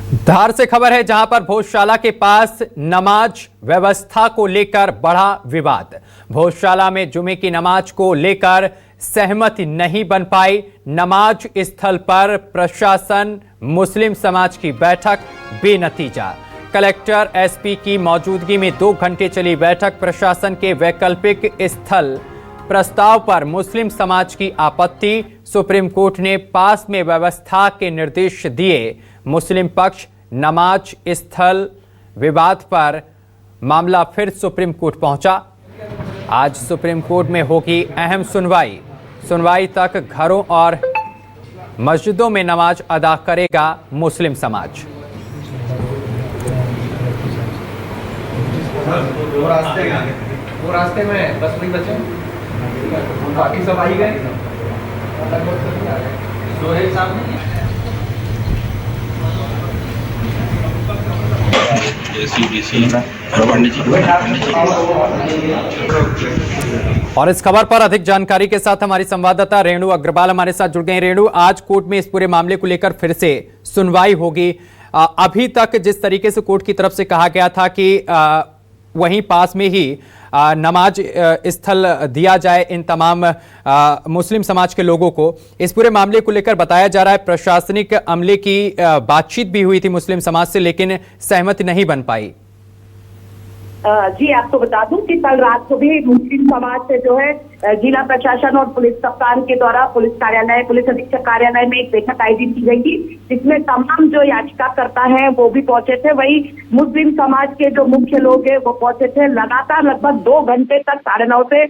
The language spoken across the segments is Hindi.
धार से खबर है, जहां पर भोजशाला के पास नमाज व्यवस्था को लेकर बढ़ा विवाद। भोजशाला में जुमे की नमाज को लेकर सहमति नहीं बन पाई। नमाज स्थल पर प्रशासन मुस्लिम समाज की बैठक बेनतीजा। कलेक्टर एसपी की मौजूदगी में 2 घंटे चली बैठक। प्रशासन के वैकल्पिक स्थल प्रस्ताव पर मुस्लिम समाज की आपत्ति। सुप्रीम कोर्ट ने पास में व्यवस्था के निर्देश दिए। मुस्लिम पक्ष नमाज स्थल विवाद पर मामला फिर सुप्रीम कोर्ट पहुंचा। आज सुप्रीम कोर्ट में होगी अहम सुनवाई तक घरों और मस्जिदों में नमाज अदा करेगा मुस्लिम समाज। वो रास्ते में बस वही बचे, बाकी सब आ ही गए। सोहेल साहब और इस खबर पर अधिक जानकारी के साथ हमारी संवाददाता रेणु अग्रवाल हमारे साथ जुड़ गए। रेणु, आज कोर्ट में इस पूरे मामले को लेकर फिर से सुनवाई होगी। अभी तक जिस तरीके से कोर्ट की तरफ से कहा गया था कि वहीं पास में ही नमाज स्थल दिया जाए इन तमाम मुस्लिम समाज के लोगों को, इस पूरे मामले को लेकर बताया जा रहा है प्रशासनिक अमले की बातचीत भी हुई थी मुस्लिम समाज से, लेकिन सहमति नहीं बन पाई। जी, आपको बता दूं कि कल रात को भी मुस्लिम समाज से जो है जिला प्रशासन और पुलिस कप्तान के द्वारा पुलिस कार्यालय, पुलिस अधीक्षक कार्यालय में एक बैठक आयोजित की गई थी, जिसमें तमाम जो याचिकाकर्ता हैं वो भी पहुंचे थे। वही मुस्लिम समाज के जो मुख्य लोग हैं वो पहुंचे थे। लगातार लगभग 2 घंटे तक 9:30 से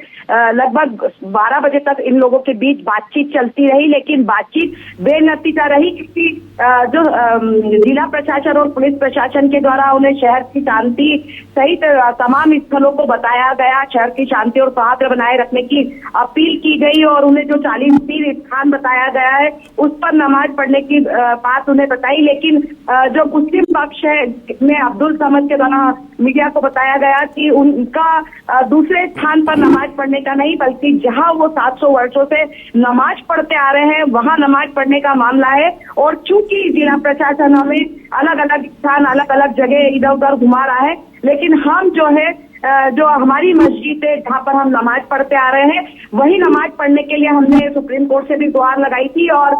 लगभग 12 बजे तक इन लोगों के बीच बातचीत चलती रही, लेकिन बातचीत बेनतीजा रही, क्योंकि जो जिला प्रशासन और पुलिस प्रशासन के द्वारा उन्हें शहर की शांति सहित तमाम स्थलों को बताया गया, शहर की शांति और सौहार्द बनाए रखने की अपील की गई और उन्हें जो 40 स्थान बताया गया है उस पर नमाज पढ़ने की बात उन्हें बताई। लेकिन जो मुस्लिम पक्ष है में अब्दुल समद के द्वारा मीडिया को बताया गया कि उनका दूसरे स्थान पर नमाज पढ़ने का नहीं, बल्कि जहां वो 700 वर्षों से नमाज पढ़ते आ रहे हैं वहां नमाज पढ़ने का मामला है। और चूंकि जिला प्रशासन हमें अलग अलग स्थान, अलग अलग जगह इधर उधर घुमा रहा है, लेकिन हम जो है जो हमारी मस्जिद है जहाँ पर हम नमाज पढ़ते आ रहे हैं वही नमाज पढ़ने के लिए हमने सुप्रीम कोर्ट से भी गुहार लगाई थी। और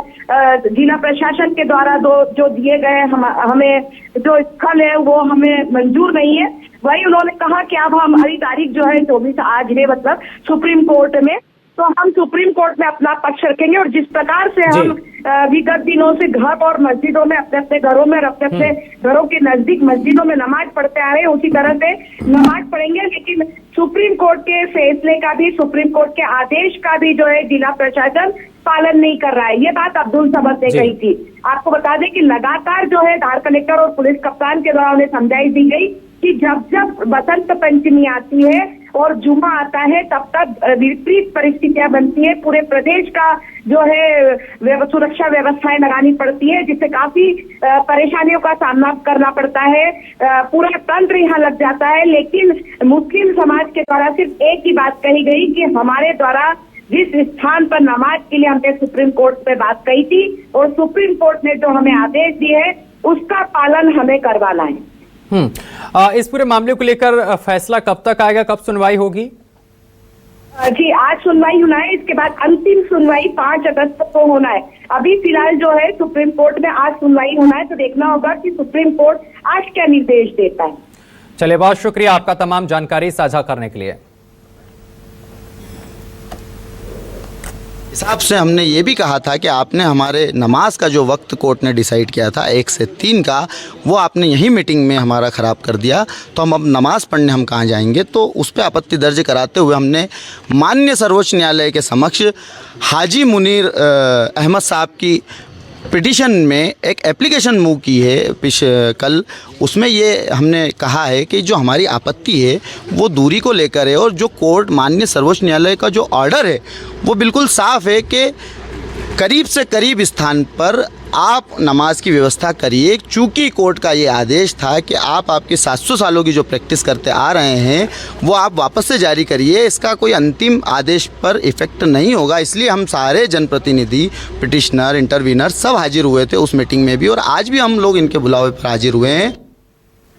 जिला प्रशासन के द्वारा जो दिए गए हमें जो स्थल है वो हमें मंजूर नहीं है। वही उन्होंने कहा कि अब हम अगली तारीख जो है 24 आज है, मतलब सुप्रीम कोर्ट में, तो हम सुप्रीम कोर्ट में अपना पक्ष रखेंगे। और जिस प्रकार से हम विगत दिनों से घर और मस्जिदों में अपने अपने घरों में अपने अपने घरों के नजदीक मस्जिदों में नमाज पढ़ते आ रहे हैं, उसी तरह से नमाज पढ़ेंगे। लेकिन सुप्रीम कोर्ट के फैसले का भी, सुप्रीम कोर्ट के आदेश का भी जो है जिला प्रशासन पालन नहीं कर रहा है। ये बात अब्दुल समद ने कही थी। आपको बता दें कि लगातार जो है धार कलेक्टर और पुलिस कप्तान के द्वारा उन्हें समझाई दी गई कि जब जब बसंत पंचमी आती है और जुमा आता है तब तक विपरीत परिस्थितियां बनती है। पूरे प्रदेश का जो है सुरक्षा व्यवस्थाएं लगानी पड़ती है, जिससे काफी परेशानियों का सामना करना पड़ता है। पूरा तंत्र यहाँ लग जाता है। लेकिन मुस्लिम समाज के द्वारा सिर्फ एक ही बात कही गई कि हमारे द्वारा जिस स्थान पर नमाज के लिए हमने सुप्रीम कोर्ट में बात कही थी और सुप्रीम कोर्ट ने जो हमें आदेश दिए है उसका पालन हमें करवाना है। इस पूरे मामले को लेकर फैसला कब तक आएगा, कब सुनवाई होगी? जी, आज सुनवाई होना है, इसके बाद अंतिम सुनवाई 5 अगस्त को होना है। अभी फिलहाल जो है सुप्रीम कोर्ट में आज सुनवाई होना है, तो देखना होगा कि सुप्रीम कोर्ट आज क्या निर्देश देता है। चलिए, बहुत शुक्रिया आपका तमाम जानकारी साझा करने के लिए। हिसाब से हमने ये भी कहा था कि आपने हमारे नमाज का जो वक्त कोर्ट ने डिसाइड किया था 1 से 3 का, वो आपने यही मीटिंग में हमारा ख़राब कर दिया, तो हम अब नमाज पढ़ने हम कहाँ जाएंगे। तो उस पर आपत्ति दर्ज कराते हुए हमने माननीय सर्वोच्च न्यायालय के समक्ष हाजी मुनीर अहमद साहब की पिटीशन में एक एप्लीकेशन मूव की है कल। उसमें ये हमने कहा है कि जो हमारी आपत्ति है वो दूरी को लेकर है, और जो कोर्ट माननीय सर्वोच्च न्यायालय का जो ऑर्डर है वो बिल्कुल साफ़ है कि करीब से करीब स्थान पर आप नमाज की व्यवस्था करिए। चूँकि कोर्ट का ये आदेश था कि आप आपके 700 सालों की जो प्रैक्टिस करते आ रहे हैं वो आप वापस से जारी करिए, इसका कोई अंतिम आदेश पर इफ़ेक्ट नहीं होगा। इसलिए हम सारे जनप्रतिनिधि, पिटिशनर, इंटरवीनर सब हाजिर हुए थे उस मीटिंग में भी, और आज भी हम लोग इनके बुलावे पर हाजिर हुए हैं।